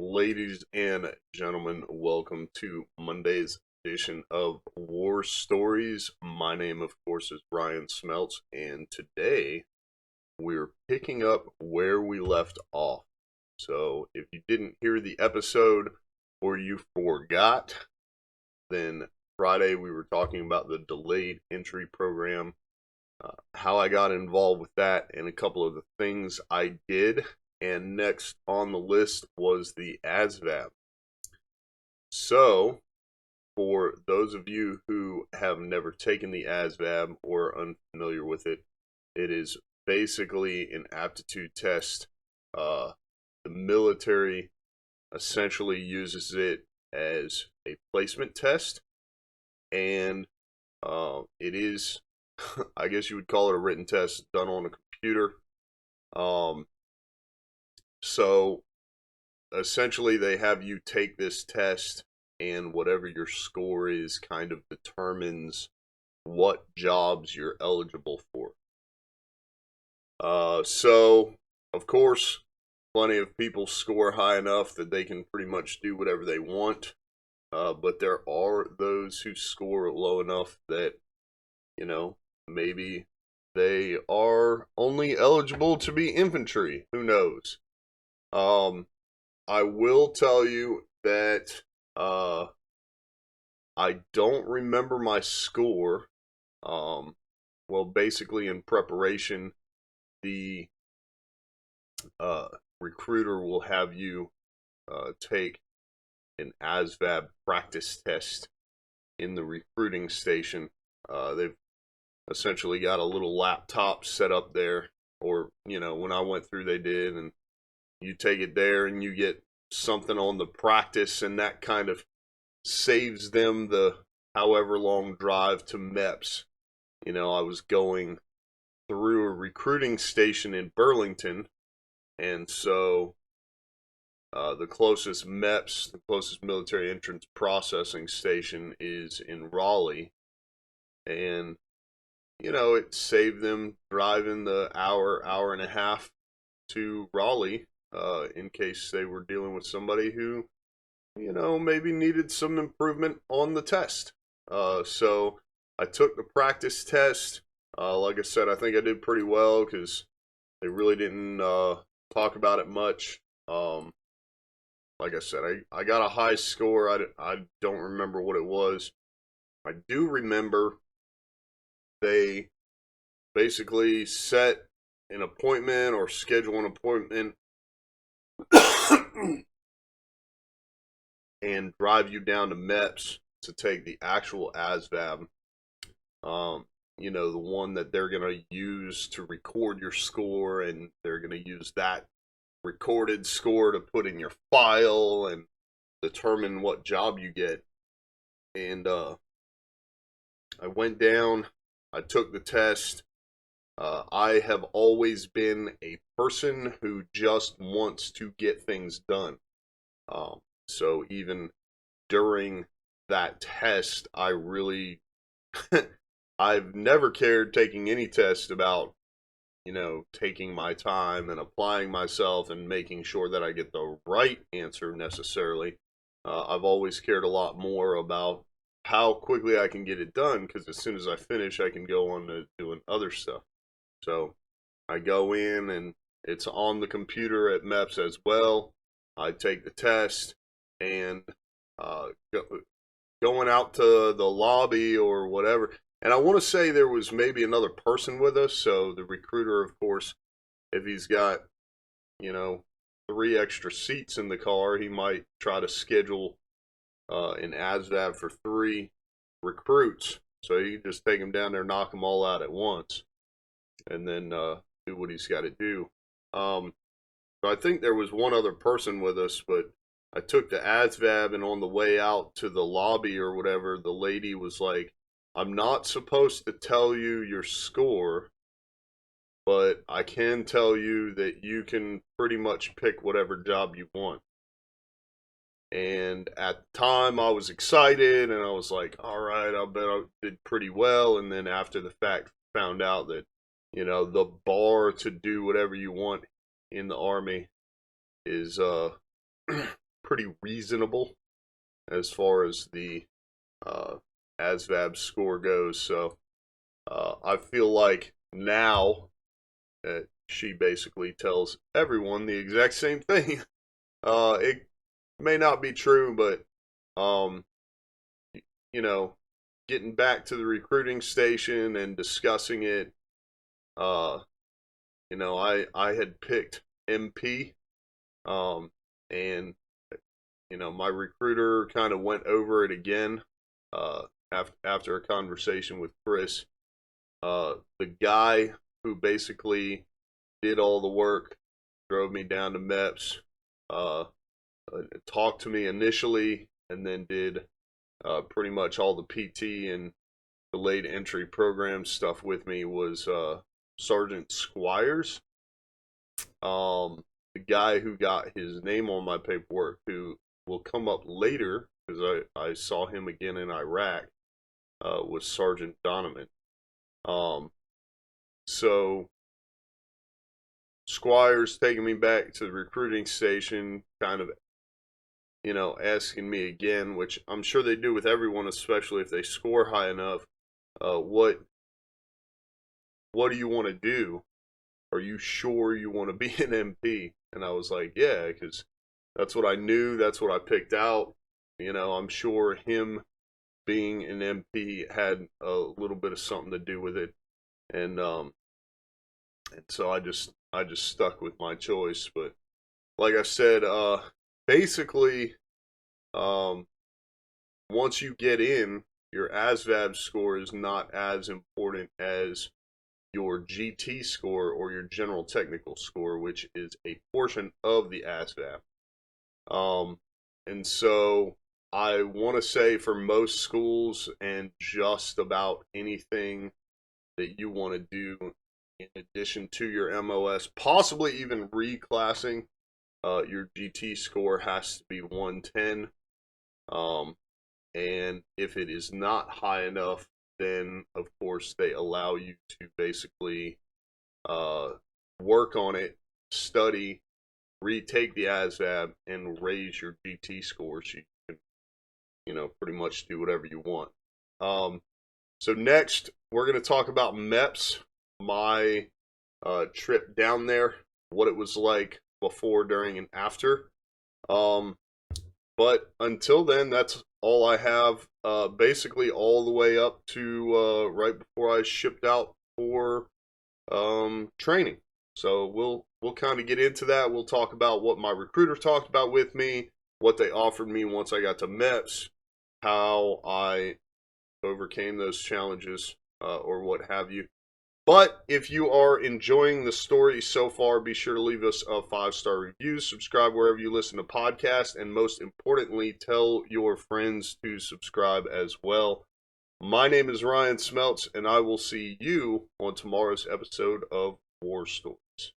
Ladies and gentlemen, welcome to Monday's edition of War Stories. My name, of course, is Brian Smelts, and today we're picking up where we left off. So, if you didn't hear the episode or you forgot, then Friday we were talking about the delayed entry program, how I got involved with that, and a couple of the things I did. And next on the list was the ASVAB. So, for those of you who have never taken the ASVAB or are unfamiliar with it, it is basically an aptitude test. The military essentially uses it as a placement test, and it is, I guess you would call it a written test done on a computer. So essentially, they have you take this test, and whatever your score is kind of determines what jobs you're eligible for. So, of course, plenty of people score high enough that they can pretty much do whatever they want. But there are those who score low enough that, maybe they are only eligible to be infantry. Who knows? I will tell you that I don't remember my score. Well, basically, in preparation, the recruiter will have you take an ASVAB practice test in the recruiting station. They've essentially got a little laptop set up there, or, when I went through, they did, and you take it there and you get something on the practice, and that kind of saves them the however long drive to MEPS. I was going through a recruiting station in Burlington, and so the closest MEPS, the closest military entrance processing station, is in Raleigh, and it saved them driving the hour and a half to Raleigh, in case they were dealing with somebody who, maybe needed some improvement on the test. So I took the practice test. Like I said, I think I did pretty well because they really didn't talk about it much. Like I said, I got a high score. I don't remember what it was. I do remember they basically set an appointment or schedule an appointment and drive you down to MEPS to take the actual ASVAB. The one that they're going to use to record your score, and they're going to use that recorded score to put in your file and determine what job you get. And I went down, I took the test. I have always been a person who just wants to get things done. So even during that test, I really, I've never cared taking any test about, taking my time and applying myself and making sure that I get the right answer necessarily. I've always cared a lot more about how quickly I can get it done, because as soon as I finish, I can go on to doing other stuff. So I go in, and it's on the computer at MEPS as well. I take the test, and going out to the lobby or whatever. And I want to say there was maybe another person with us. So the recruiter, of course, if he's got, 3 extra seats in the car, he might try to schedule an ASVAB for 3 recruits. So you just take them down there, knock them all out at once, and then do what he's got to do. So I think there was one other person with us, but I took the ASVAB, and on the way out to the lobby or whatever, the lady was like, "I'm not supposed to tell you your score, but I can tell you that you can pretty much pick whatever job you want." And at the time, I was excited, and I was like, all right, I bet I did pretty well. And then after the fact, found out that, the bar to do whatever you want in the Army is pretty reasonable as far as the ASVAB score goes. So I feel like now she basically tells everyone the exact same thing. It may not be true, but you know, getting back to the recruiting station and discussing it, I had picked MP, and my recruiter kind of went over it again after a conversation with Chris. The guy who basically did all the work, drove me down to MEPS, talked to me initially, and then did pretty much all the PT and delayed entry program stuff with me was Sergeant Squires. The guy who got his name on my paperwork, who will come up later because I saw him again in Iraq, was Sergeant Donovan. So Squires taking me back to the recruiting station, kind of, asking me again, which I'm sure they do with everyone, especially if they score high enough. What do you want to do? Are you sure you want to be an MP? And I was like, yeah, because that's what I knew. That's what I picked out. I'm sure him being an MP had a little bit of something to do with it. And so I just stuck with my choice. But like I said, basically, once you get in, your ASVAB score is not as important as your GT score or your general technical score, which is a portion of the ASVAB. And so I want to say for most schools and just about anything that you want to do in addition to your MOS, possibly even reclassing, your GT score has to be 110. And if it is not high enough, then of course they allow you to basically work on it, study, retake the ASVAB, and raise your GT score so you can, pretty much do whatever you want. So next, we're going to talk about MEPS, my trip down there, what it was like before, during, and after. But until then, that's all I have. Basically, all the way up to right before I shipped out for training. So we'll kind of get into that. We'll talk about what my recruiter talked about with me, what they offered me once I got to MEPS, how I overcame those challenges, or what have you. But if you are enjoying the story so far, be sure to leave us a 5-star review, subscribe wherever you listen to podcasts, and most importantly, tell your friends to subscribe as well. My name is Ryan Smeltz, and I will see you on tomorrow's episode of War Stories.